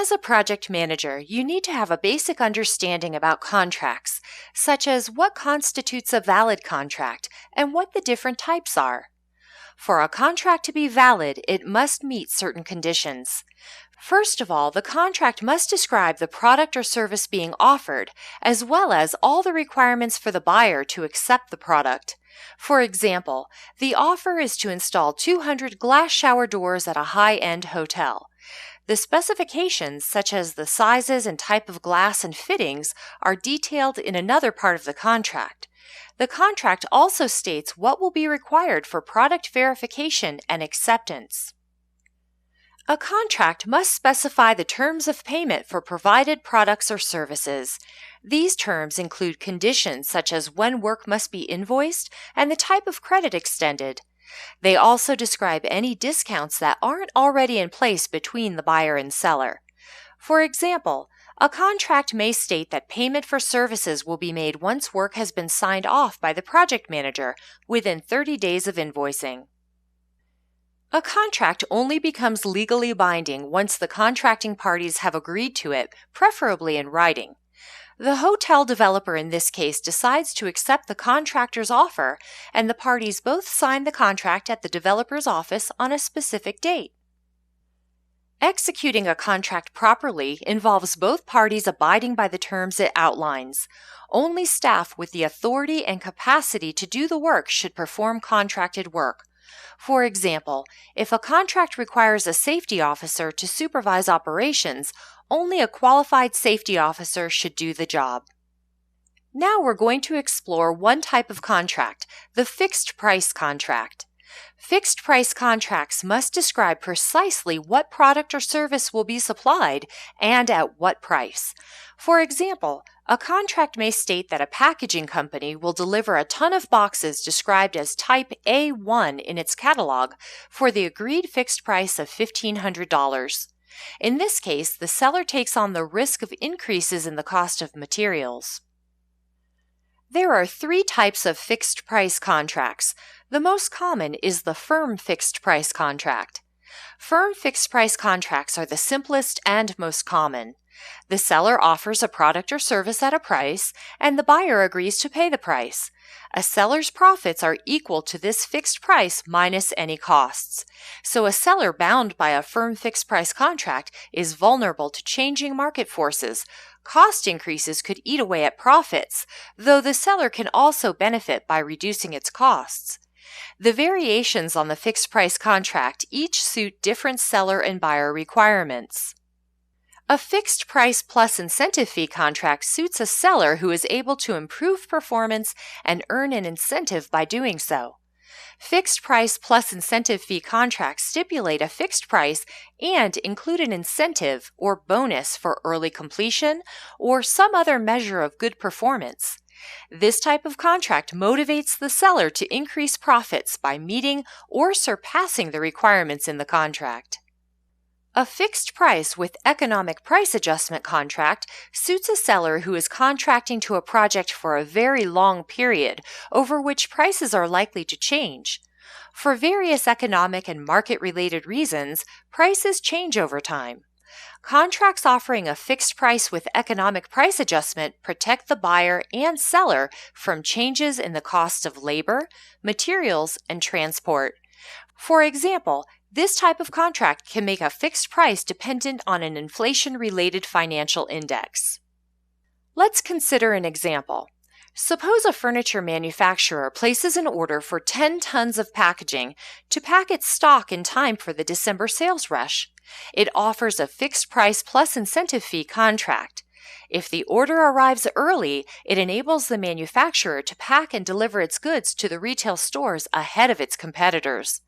As a project manager, you need to have a basic understanding about contracts, such as what constitutes a valid contract and what the different types are. For a contract to be valid, it must meet certain conditions. First of all, the contract must describe the product or service being offered, as well as all the requirements for the buyer to accept the product. For example, the offer is to install 200 glass shower doors at a high-end hotel. The specifications, such as the sizes and type of glass and fittings, are detailed in another part of the contract. The contract also states what will be required for product verification and acceptance. A contract must specify the terms of payment for provided products or services. These terms include conditions such as when work must be invoiced and the type of credit extended. They also describe any discounts that aren't already in place between the buyer and seller. For example, a contract may state that payment for services will be made once work has been signed off by the project manager within 30 days of invoicing. A contract only becomes legally binding once the contracting parties have agreed to it, preferably in writing. The hotel developer in this case decides to accept the contractor's offer, and the parties both sign the contract at the developer's office on a specific date. Executing a contract properly involves both parties abiding by the terms it outlines. Only staff with the authority and capacity to do the work should perform contracted work. For example, if a contract requires a safety officer to supervise operations, only a qualified safety officer should do the job. Now we're going to explore one type of contract, the fixed price contract. Fixed price contracts must describe precisely what product or service will be supplied and at what price. For example, a contract may state that a packaging company will deliver a ton of boxes described as type A1 in its catalog for the agreed fixed price of $1,500. In this case, the seller takes on the risk of increases in the cost of materials. There are three types of fixed price contracts. The most common is the firm fixed price contract. Firm fixed price contracts are the simplest and most common. The seller offers a product or service at a price, and the buyer agrees to pay the price. A seller's profits are equal to this fixed price minus any costs. So a seller bound by a firm fixed price contract is vulnerable to changing market forces. Cost increases could eat away at profits, though the seller can also benefit by reducing its costs. The variations on the fixed price contract each suit different seller and buyer requirements. A fixed price plus incentive fee contract suits a seller who is able to improve performance and earn an incentive by doing so. Fixed price plus incentive fee contracts stipulate a fixed price and include an incentive or bonus for early completion or some other measure of good performance. This type of contract motivates the seller to increase profits by meeting or surpassing the requirements in the contract. A fixed price with economic price adjustment contract suits a seller who is contracting to a project for a very long period over which prices are likely to change. For various economic and market-related reasons, prices change over time. Contracts offering a fixed price with economic price adjustment protect the buyer and seller from changes in the cost of labor, materials, and transport. For example, this type of contract can make a fixed price dependent on an inflation-related financial index. Let's consider an example. Suppose a furniture manufacturer places an order for 10 tons of packaging to pack its stock in time for the December sales rush. It offers a fixed price plus incentive fee contract. If the order arrives early, it enables the manufacturer to pack and deliver its goods to the retail stores ahead of its competitors.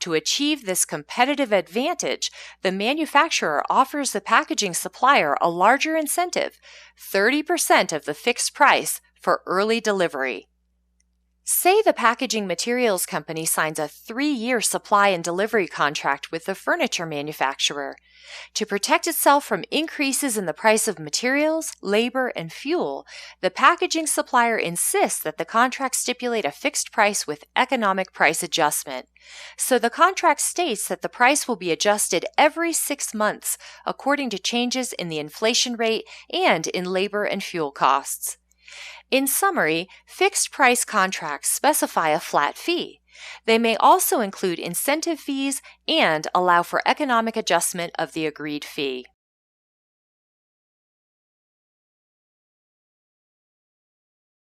To achieve this competitive advantage, the manufacturer offers the packaging supplier a larger incentive, 30% of the fixed price, for early delivery. Say the packaging materials company signs a 3-year supply and delivery contract with the furniture manufacturer. To protect itself from increases in the price of materials, labor, and fuel, the packaging supplier insists that the contract stipulate a fixed price with economic price adjustment. So the contract states that the price will be adjusted every 6 months according to changes in the inflation rate and in labor and fuel costs. In summary, fixed price contracts specify a flat fee. They may also include incentive fees and allow for economic adjustment of the agreed fee.